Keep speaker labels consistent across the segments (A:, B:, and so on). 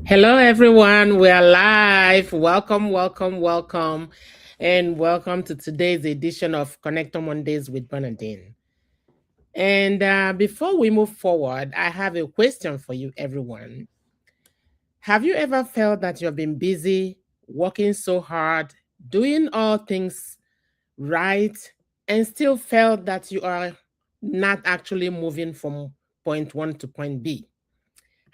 A: Hello, everyone. We are live. Welcome, welcome, welcome, and welcome to today's edition of Connector Mondays with Bernadine. And before we move forward, I have a question for you, everyone. Have you ever felt that you've been busy, working so hard, doing all things right, and still felt that you are not actually moving from point one to point B?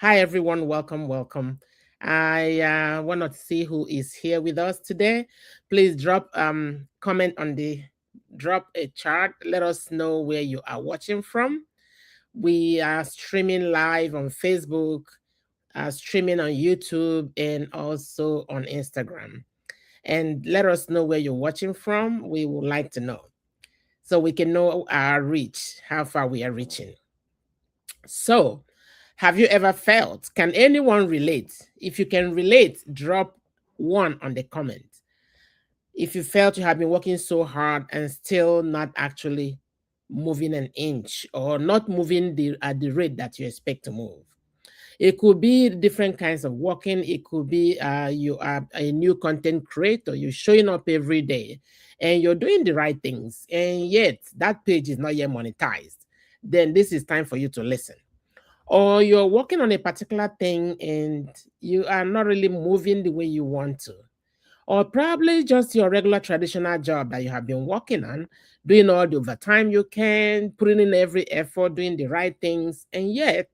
A: Hi, everyone. Welcome, welcome. I want to see who is here with us today. Please drop comment on the drop a chart. Let us know where you are watching from. We are streaming live on Facebook, streaming on YouTube, and also on Instagram. And let us know where you're watching from. We would like to know so we can know our reach, how far we are reaching. So, have you ever felt? Can anyone relate? If you can relate, drop one on the comment. If you felt you have been working so hard and still not actually moving an inch or not moving at the rate that you expect to move. It could be different kinds of working. It could be you are a new content creator. You're showing up every day and you're doing the right things. And yet that page is not yet monetized. Then this is time for you to listen, or you're working on a particular thing and you are not really moving the way you want to, or probably just your regular traditional job that you have been working on, doing all the overtime you can, putting in every effort, doing the right things, and yet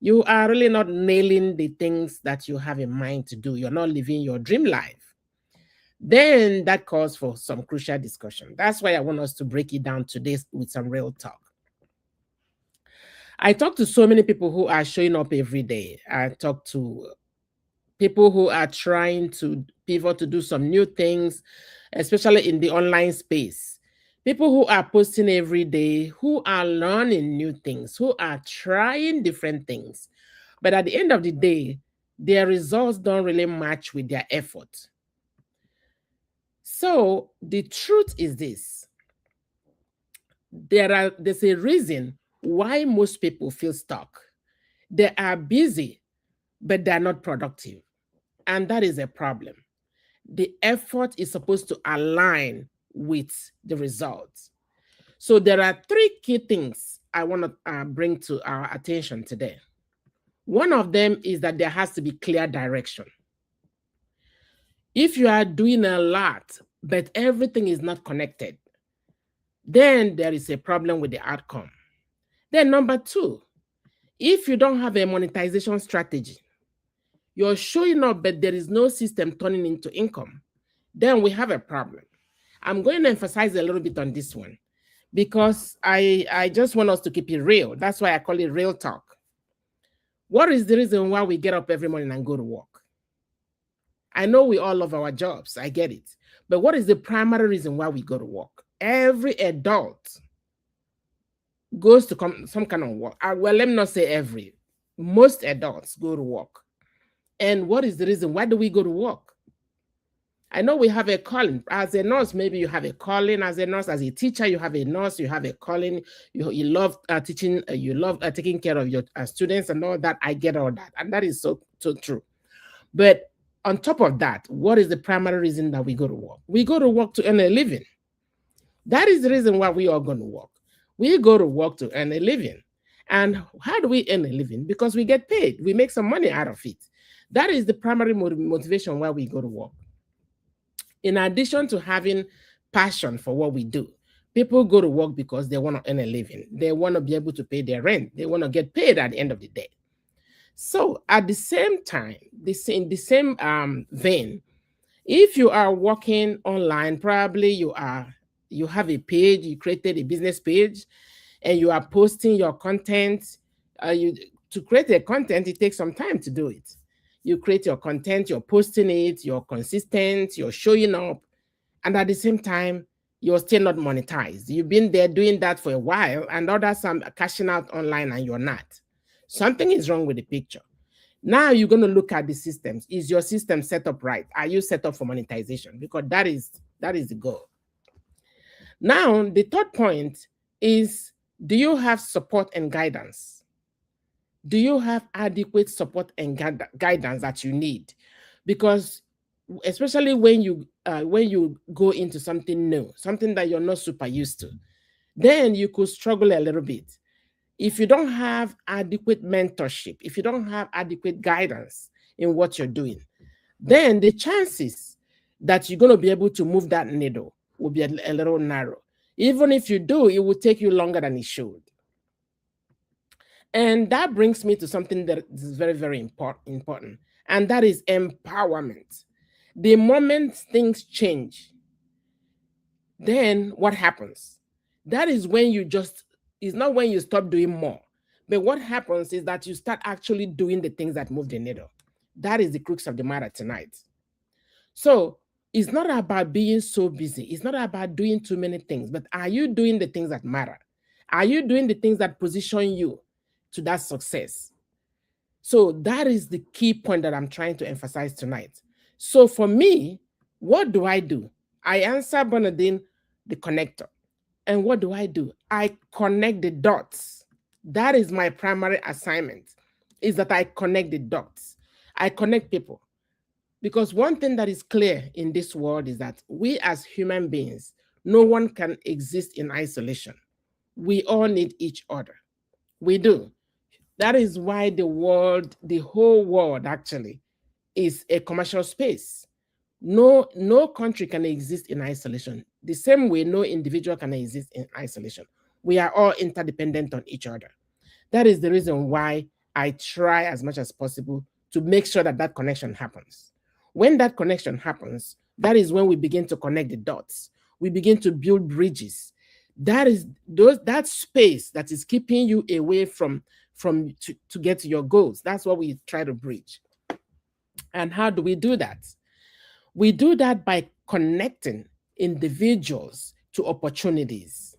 A: you are really not nailing the things that you have in mind to do. You're not living your dream life. Then that calls for some crucial discussion. That's why I want us to break it down today with some real talk. I talk to so many people who are showing up every day. I talk to people who are trying to pivot to do some new things, especially in the online space. People who are posting every day, who are learning new things, who are trying different things. But at the end of the day, their results don't really match with their effort. So the truth is this: there's a reason why most people feel stuck. They are busy, but they're not productive. And that is a problem. The effort is supposed to align with the results. So there are three key things I want to bring to our attention today. One of them is that there has to be clear direction. If you are doing a lot, but everything is not connected, then there is a problem with the outcome. Then, number two, if you don't have a monetization strategy, you're showing up, but there is no system turning into income, then we have a problem. I'm going to emphasize a little bit on this one because I just want us to keep it real. That's why I call it real talk. What is the reason why we get up every morning and go to work? I know we all love our jobs. I get it. But what is the primary reason why we go to work? Every adult goes to some kind of work. Well, let me not say every. Most adults go to work. And what is the reason? Why do we go to work? I know we have a calling. As a nurse, maybe you have a calling as a nurse. As a teacher, you have a nurse, you have a calling. You love teaching, you love taking care of your students and all that. I get all that. And that is so true. But on top of that, what is the primary reason that we go to work? We go to work to earn a living. That is the reason why we are going to work. We go to work to earn a living. And how do we earn a living? Because we get paid. We make some money out of it. That is the primary motivation why we go to work. In addition to having passion for what we do, people go to work because they want to earn a living. They want to be able to pay their rent. They want to get paid at the end of the day. So at the same time, in the same vein, if you are working online, probably you have a page, you created a business page, and you are posting your content. To create a content, it takes some time to do it. You create your content, you're posting it, you're consistent, you're showing up, and at the same time, you're still not monetized. You've been there doing that for a while, and others are cashing out online, and you're not. Something is wrong with the picture. Now you're going to look at the systems. Is your system set up right? Are you set up for monetization? Because that is the goal. Now, the third point is, do you have support and guidance? Do you have adequate support and guidance that you need? Because especially when you go into something new, something that you're not super used to, then you could struggle a little bit. If you don't have adequate mentorship, if you don't have adequate guidance in what you're doing, then the chances that you're going to be able to move that needle will be a little narrow. Even if you do, it will take you longer than it should. And that brings me to something that is very, very important, and that is empowerment. The moment things change, then what happens? That is when you just, it's not when you stop doing more, but what happens is that you start actually doing the things that move the needle. That is the crux of the matter tonight. So it's not about being so busy, it's not about doing too many things, but are you doing the things that matter? Are you doing the things that position you to that success? So that is the key point that I'm trying to emphasize tonight. So for me, what do? I answer Bernardine, the connector. And what do? I connect the dots. That is my primary assignment, is that I connect the dots. I connect people. Because one thing that is clear in this world is that we as human beings, no one can exist in isolation. We all need each other. We do. That is why the whole world actually is a commercial space. No country can exist in isolation. The same way no individual can exist in isolation. We are all interdependent on each other. That is the reason why I try as much as possible to make sure that that connection happens. When that connection happens, that is when we begin to connect the dots. We begin to build bridges. That space that is keeping you away from to get to your goals. That's what we try to bridge. And how do we do that? We do that by connecting individuals to opportunities.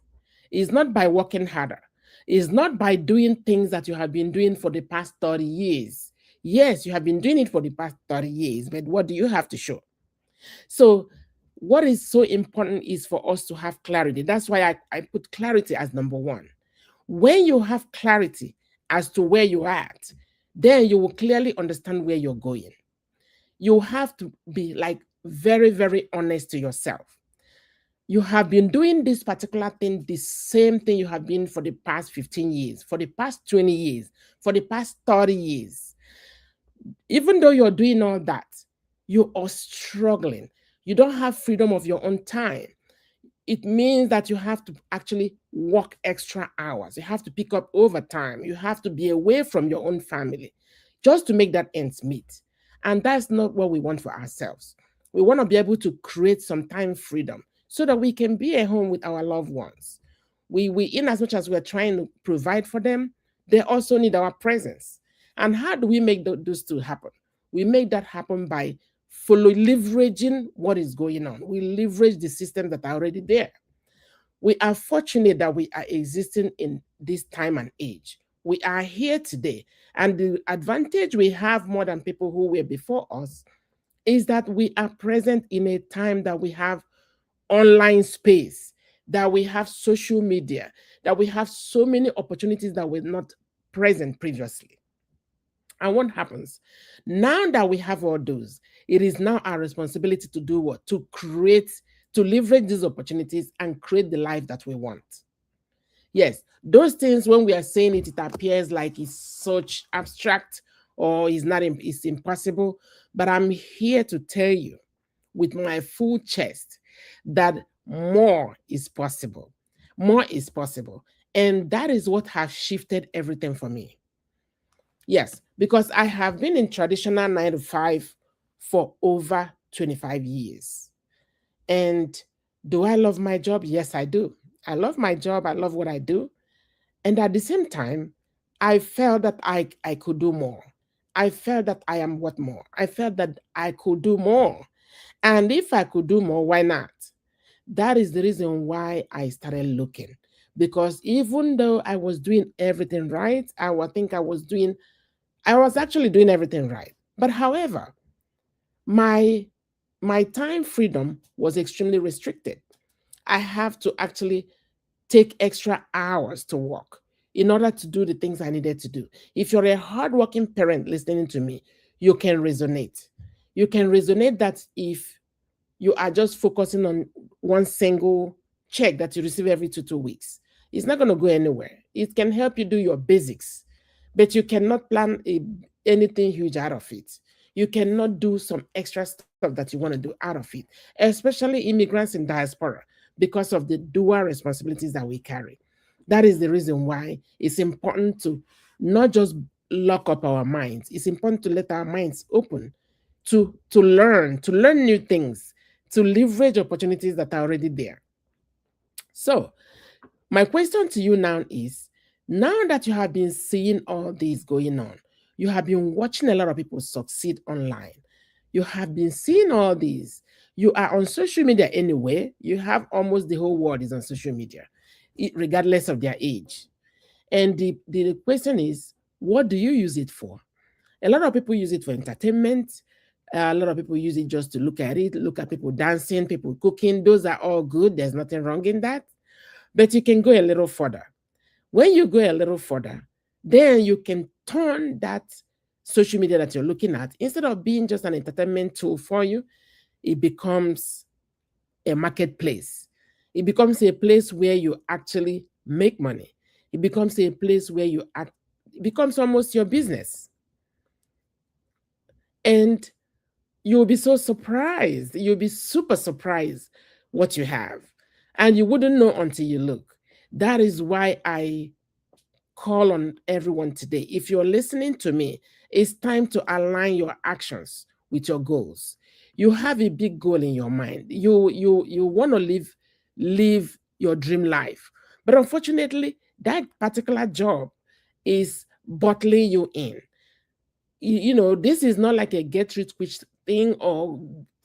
A: It's not by working harder. It's not by doing things that you have been doing for the past 30 years. Yes, you have been doing it for the past 30 years, but what do you have to show? So, what is so important is for us to have clarity. That's why I put clarity as number one. When you have clarity as to where you're at, then you will clearly understand where you're going. You have to be like very, very honest to yourself. You have been doing this particular thing, the same thing you have been for the past 15 years, for the past 20 years, for the past 30 years. Even though you're doing all that, you are struggling. You don't have freedom of your own time. It means that you have to actually work extra hours. You have to pick up overtime. You have to be away from your own family just to make that ends meet. And that's not what we want for ourselves. We want to be able to create some time freedom so that we can be at home with our loved ones. We in as much as we're trying to provide for them, they also need our presence. And how do we make those two happen? We make that happen by leveraging what is going on. We leverage the systems that are already there. We are fortunate that we are existing in this time and age. We are here today. And the advantage we have more than people who were before us is that we are present in a time that we have online space, that we have social media, that we have so many opportunities that were not present previously. And what happens? Now that we have all those, it is now our responsibility to do what? To create, to leverage these opportunities and create the life that we want. Yes, those things, when we are saying it, it appears like it's such abstract or it's impossible. But I'm here to tell you with my full chest that more is possible. More is possible. And that is what has shifted everything for me. Yes, because I have been in traditional 9 to 5 for over 25 years. And do I love my job? Yes, I do. I love my job. I love what I do. And at the same time, I felt that I could do more. I felt that I am what more. I felt that I could do more. And if I could do more, why not? That is the reason why I started looking. Because even though I was doing everything right, I was actually doing everything right. But however, my time freedom was extremely restricted. I have to actually take extra hours to work in order to do the things I needed to do. If you're a hardworking parent listening to me, you can resonate. You can resonate that if you are just focusing on one single check that you receive every 2 weeks, it's not going to go anywhere. It can help you do your basics, but you cannot plan anything huge out of it. You cannot do some extra stuff that you want to do out of it, especially immigrants in diaspora, because of the dual responsibilities that we carry. That is the reason why it's important to not just lock up our minds. It's important to let our minds open to learn new things, to leverage opportunities that are already there. So, my question to you now is, now that you have been seeing all this going on, you have been watching a lot of people succeed online, you have been seeing all these, you are on social media anyway, you have almost the whole world is on social media, regardless of their age. And the question is, what do you use it for? A lot of people use it for entertainment. A lot of people use it just to look at it, look at people dancing, people cooking. Those are all good. There's nothing wrong in that. But you can go a little further. When you go a little further, then you can turn that social media that you're looking at, instead of being just an entertainment tool for you, it becomes a marketplace. It becomes a place where you actually make money. It becomes a place where it becomes almost your business. And you'll be so surprised. You'll be super surprised what you have. And you wouldn't know until you look. That is why I call on everyone today. If you're listening to me, it's time to align your actions with your goals. You have a big goal in your mind. You want to live your dream life. But unfortunately, that particular job is bottling you in. This is not like a get rich quick thing or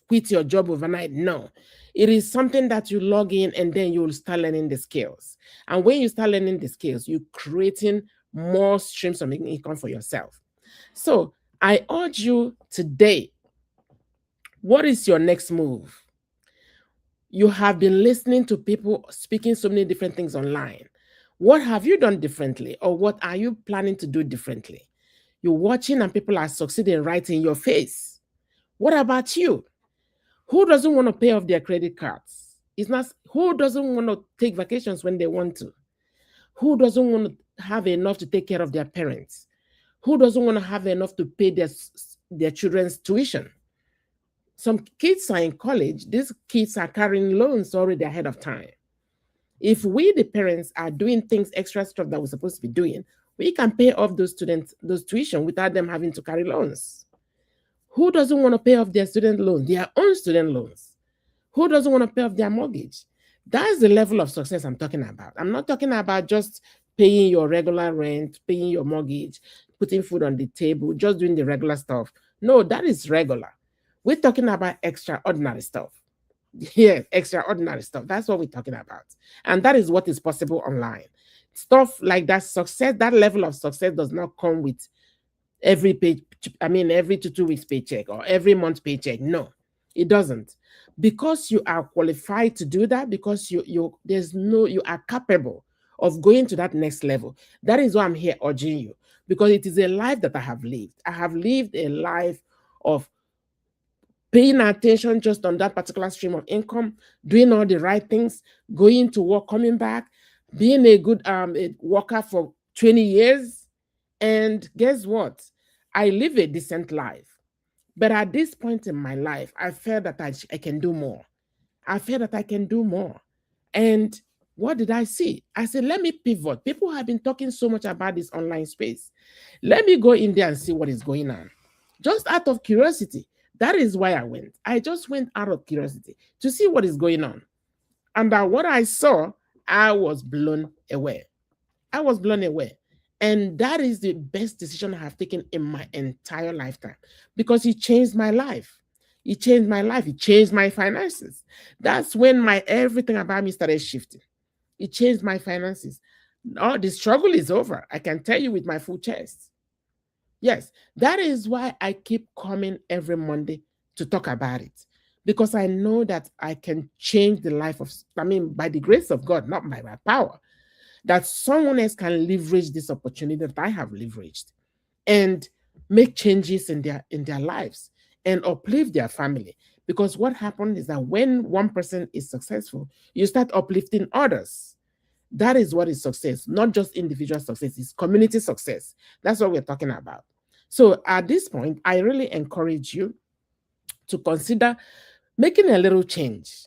A: quit your job overnight. No, it is something that you log in and then you'll start learning the skills. And when you start learning the skills, you're creating more streams of income for yourself. So I urge you today, what is your next move? You have been listening to people speaking so many different things online. What have you done differently, or what are you planning to do differently? You're watching and people are succeeding right in your face. What about you? Who doesn't want to pay off their credit cards? It's not who doesn't want to take vacations when they want to? Who doesn't want to have enough to take care of their parents? Who doesn't want to have enough to pay their children's tuition? Some kids are in college. These kids are carrying loans already ahead of time. If we, the parents, are doing things, extra stuff that we're supposed to be doing, we can pay off those students, those tuition, without them having to carry loans. Who doesn't want to pay off their student loans, their own student loans? Who doesn't want to pay off their mortgage? That's the level of success I'm talking about. I'm not talking about just paying your regular rent, paying your mortgage, putting food on the table, just doing the regular stuff. No, that is regular. We're talking about extraordinary stuff. Yeah, extraordinary stuff. That's what we're talking about. And that is what is possible online. Stuff like that, success, that level of success does not come with every pay, every 2 weeks paycheck or every month paycheck. No, it doesn't. Because you are qualified to do that, because you are capable of going to that next level. That is why I'm here urging you, because it is a life that I have lived. I have lived a life of paying attention just on that particular stream of income, doing all the right things, going to work, coming back, being a good worker for 20 years. And guess what? I live a decent life. But at this point in my life, I felt that I can do more. I felt that I can do more. And what did I see? I said, let me pivot. People have been talking so much about this online space. Let me go in there and see what is going on. Just out of curiosity. That is why I went. I just went out of curiosity to see what is going on. And what I saw, I was blown away. I was blown away. And that is the best decision I have taken in my entire lifetime, because it changed my life. It changed my life. It changed my finances. That's when everything about me started shifting. It changed my finances. Oh, the struggle is over. I can tell you with my full chest. Yes, that is why I keep coming every Monday to talk about it, because I know that I can change the life of, by the grace of God, not by my power. that someone else can leverage this opportunity that I have leveraged and make changes in their lives and uplift their family. Because what happens is that when one person is successful, you start uplifting others. That is what is success, not just individual success, it's community success. That's what we're talking about. So at this point, I really encourage you to consider making a little change.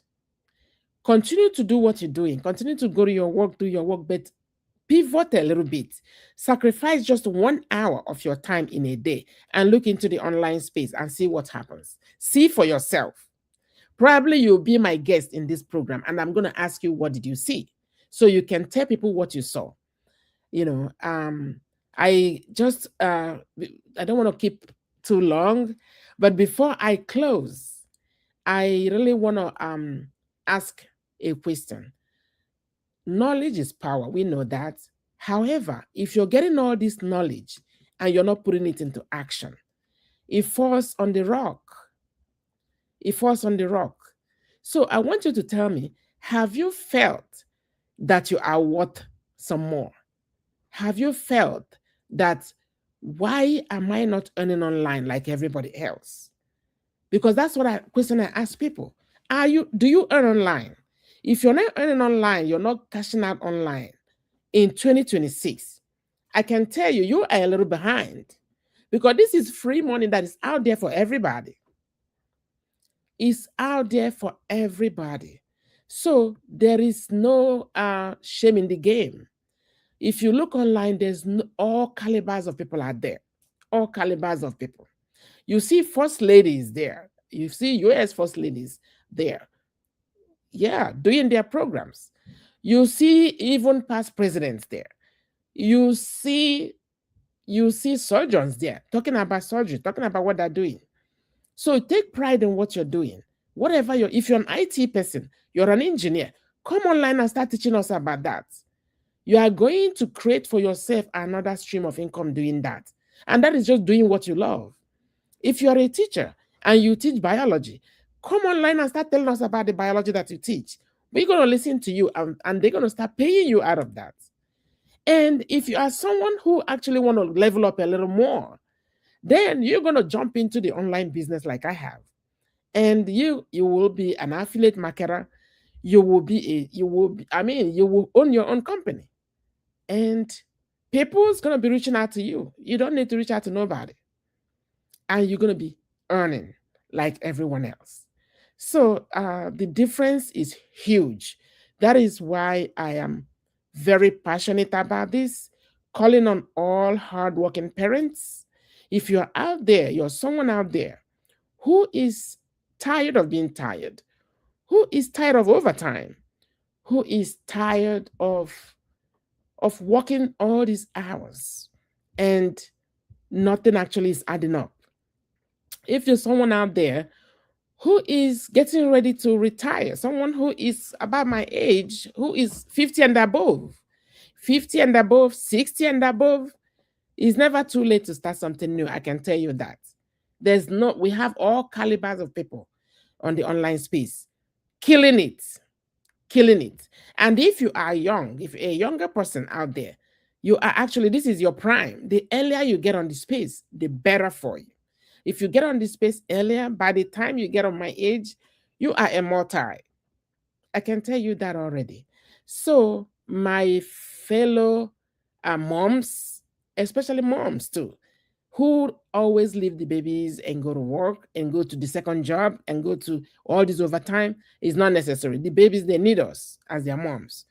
A: Continue to do what you're doing, continue to go to your work, do your work, but pivot a little bit. Sacrifice just 1 hour of your time in a day and look into the online space and see what happens. See for yourself. Probably you'll be my guest in this program, and I'm going to ask you, what did you see? So you can tell people what you saw. You know, I just, I don't want to keep too long, but before I close, I really want to ask a question. Knowledge is power. We know that. However, if you're getting all this knowledge and you're not putting it into action, it falls on the rock. It falls on the rock. So I want you to tell me, have you felt that you are worth some more? Have you felt that, why am I not earning online like everybody else? Because that's what question I ask people. Do you earn online? If you're not earning online, you're not cashing out online in 2026, I can tell you, you are a little behind, because this is free money that is out there for everybody. It's out there for everybody. So there is no shame in the game. If you look online, there's all calibers of people out there. All calibers of people. You see first ladies there. You see US first ladies there. Yeah, doing their programs. You see even past presidents there. You see surgeons there talking about surgery, talking about what they're doing. So take pride in what you're doing. Whatever if you're an IT person, you're an engineer, come online and start teaching us about that. You are going to create for yourself another stream of income doing that. And that is just doing what you love. If you're a teacher and you teach biology, come online and start telling us about the biology that you teach. We're going to listen to you, and they're going to start paying you out of that. And if you are someone who actually want to level up a little more, then you're going to jump into the online business like I have. And you will be an affiliate marketer. You will own your own company. And people's going to be reaching out to you. You don't need to reach out to nobody. And you're going to be earning like everyone else. So the difference is huge. That is why I am very passionate about this, calling on all hardworking parents. If you're out there, you're someone out there who is tired of being tired, who is tired of overtime, who is tired of working all these hours and nothing actually is adding up. If you're someone out there who is getting ready to retire, someone who is about my age, who is 50 and above, 50 and above, 60 and above, it's never too late to start something new. I can tell you that. We have all calibers of people on the online space, killing it. And if you are young, if you're a younger person out there, you are actually, this is your prime. The earlier you get on the space, the better for you. If you get on the space earlier, by the time you get on my age, you are a multi. I can tell you that already. So my fellow moms, especially moms too, who always leave the babies and go to work and go to the second job and go to all this overtime, is not necessary. The babies, they need us as their moms.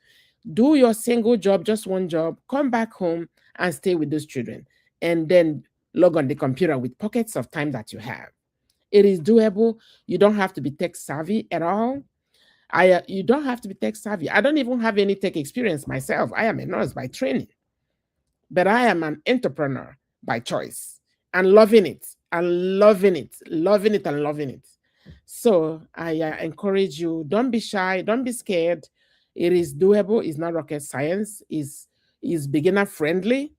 A: Do your single job, just one job, come back home and stay with those children, and then log on the computer with pockets of time that you have. It is doable. You don't have to be tech savvy at all. You don't have to be tech savvy. I don't even have any tech experience myself. I am a nurse by training, but I am an entrepreneur by choice, and loving it, and loving it, loving it, and loving it. So I encourage you, don't be shy, don't be scared. It is doable. It's not rocket science. It's beginner friendly.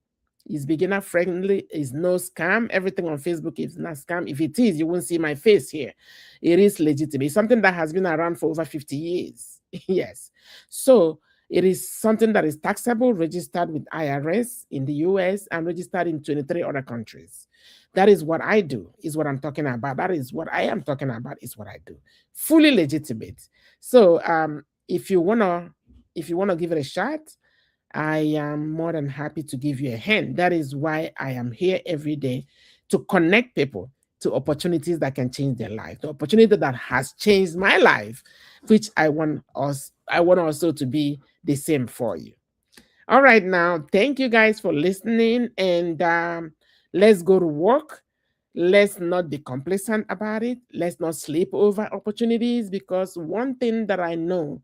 A: It's beginner friendly. It's no scam. Everything on Facebook is not scam. If it is, you won't see my face here. It is legitimate. It's something that has been around for over 50 years. Yes. So It is something that is taxable, registered with IRS in the US, and registered in 23 other countries. That is what I do, is what I'm talking about. That is what I am talking about, is what I do. Fully legitimate. So if you wanna give it a shot, I am more than happy to give you a hand. That is why I am here every day, to connect people to opportunities that can change their life. The opportunity that has changed my life, which I want also to be the same for you. All right, now, thank you guys for listening, and let's go to work. Let's not be complacent about it. Let's not sleep over opportunities, because one thing that I know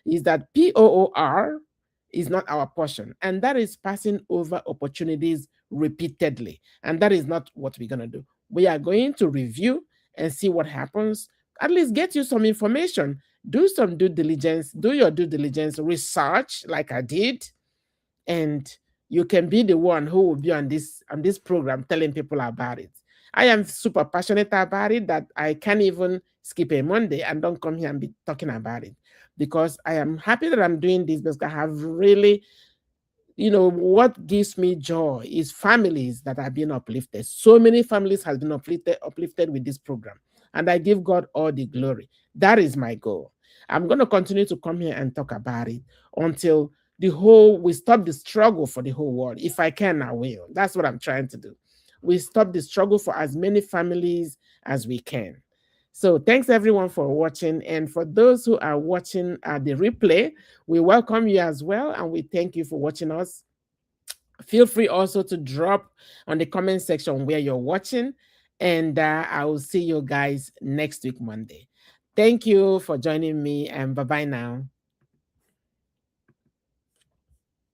A: is that POOR is not our portion, and that is passing over opportunities repeatedly. And that is not what we're going to do. We are going to review and see what happens. At least get you some information. Do some due diligence, do your due diligence research, like I did, and you can be the one who will be on this program telling people about it. I am super passionate about it, that I can't even skip a Monday and don't come here and be talking about it, because I am happy that I'm doing this, because I have really, what gives me joy is families that are being uplifted. So many families have been uplifted with this program, and I give God all the glory. That is my goal. I'm going to continue to come here and talk about it until we stop the struggle for the whole world. If I can, I will. That's what I'm trying to do. We stop the struggle for as many families as we can. So thanks everyone for watching. And for those who are watching the replay, we welcome you as well. And we thank you for watching us. Feel free also to drop on the comment section where you're watching. And I will see you guys next week, Monday. Thank you for joining me, and bye-bye now.